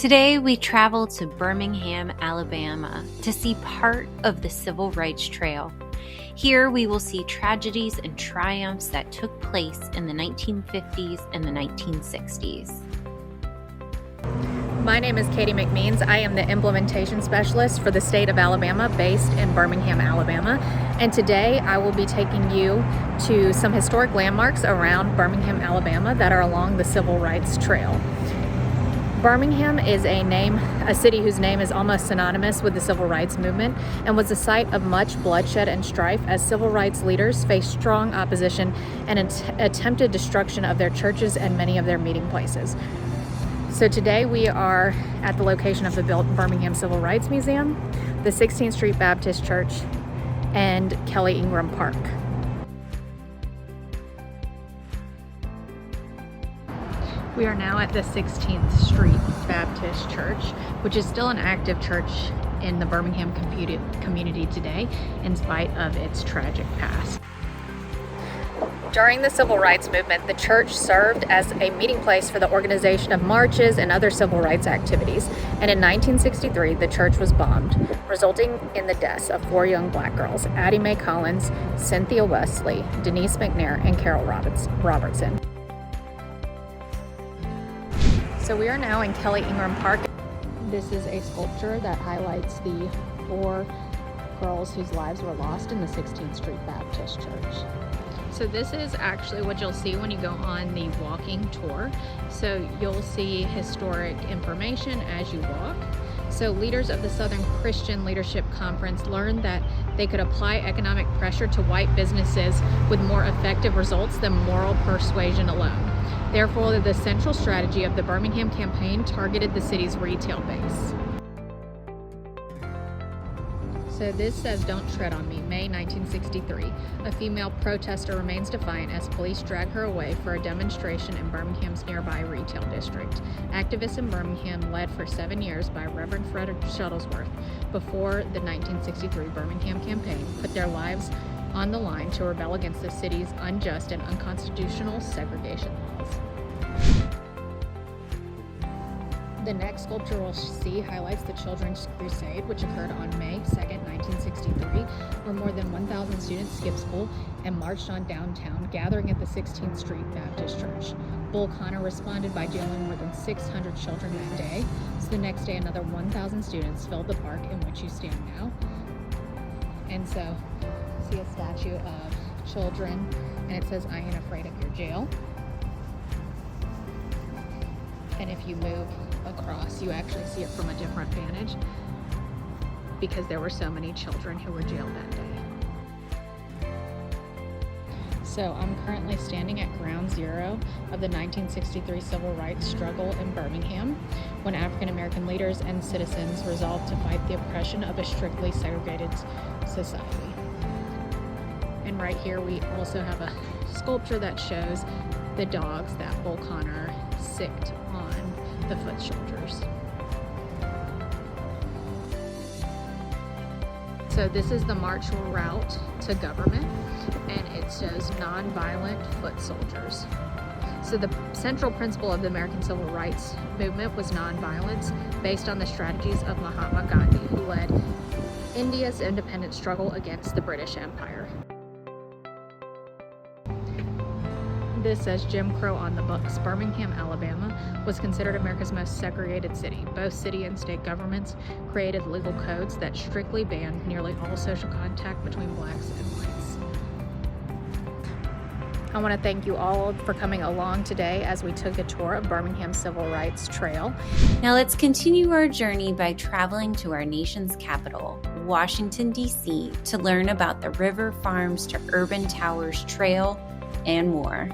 Today we travel to Birmingham, Alabama to see part of the Civil Rights Trail. Here we will see tragedies and triumphs that took place in the 1950s and the 1960s. My name is Katie McMeans. I am the implementation specialist for the state of Alabama based in Birmingham, Alabama. And today I will be taking you to some historic landmarks around Birmingham, Alabama that are along the Civil Rights Trail. Birmingham is a city whose name is almost synonymous with the civil rights movement and was the site of much bloodshed and strife as civil rights leaders faced strong opposition and attempted destruction of their churches and many of their meeting places. So today we are at the location of the Birmingham Civil Rights Museum, the 16th Street Baptist Church, and Kelly Ingram Park. We are now at the 16th Street Baptist Church, which is still an active church in the Birmingham community today, in spite of its tragic past. During the Civil Rights Movement, the church served as a meeting place for the organization of marches and other civil rights activities. And in 1963, the church was bombed, resulting in the deaths of 4 young black girls, Addie Mae Collins, Cynthia Wesley, Denise McNair, and Carol Robertson. So we are now in Kelly Ingram Park. This is a sculpture that highlights the 4 girls whose lives were lost in the 16th Street Baptist Church. So this is actually what you'll see when you go on the walking tour. So you'll see historic information as you walk. So leaders of the Southern Christian Leadership Conference learned that they could apply economic pressure to white businesses with more effective results than moral persuasion alone. Therefore, the central strategy of the Birmingham campaign targeted the city's retail base. So this says, "Don't tread on me," May 1963. A female protester remains defiant as police drag her away for a demonstration in Birmingham's nearby retail district. Activists in Birmingham, led for 7 years by Reverend Frederick Shuttlesworth before the 1963 Birmingham campaign, put their lives on the line to rebel against the city's unjust and unconstitutional segregation laws. The next sculpture we'll see highlights the Children's Crusade, which occurred on May 2nd, 1963, where more than 1,000 students skipped school and marched on downtown, gathering at the 16th Street Baptist Church. Bull Connor responded by jailing more than 600 children that day. So the next day, another 1,000 students filled the park in which you stand now. And so, see a statue of children, and it says, "I ain't afraid of your jail." And if you move across, you actually see it from a different vantage because there were so many children who were jailed that day. So I'm currently standing at ground zero of the 1963 civil rights struggle in Birmingham, when African American leaders and citizens resolved to fight the oppression of a strictly segregated society. And right here we also have a sculpture that shows the dogs that Bull Connor sicked on the foot soldiers. So this is the march route to government, and it shows nonviolent foot soldiers. So the central principle of the American Civil Rights Movement was nonviolence, based on the strategies of Mahatma Gandhi, who led India's independence struggle against the British Empire. This says Jim Crow on the books. Birmingham, Alabama was considered America's most segregated city. Both city and state governments created legal codes that strictly banned nearly all social contact between blacks and whites. I want to thank you all for coming along today as we took a tour of Birmingham Civil Rights Trail. Now let's continue our journey by traveling to our nation's capital, Washington, D.C., to learn about the River Farms to Urban Towers Trail and more.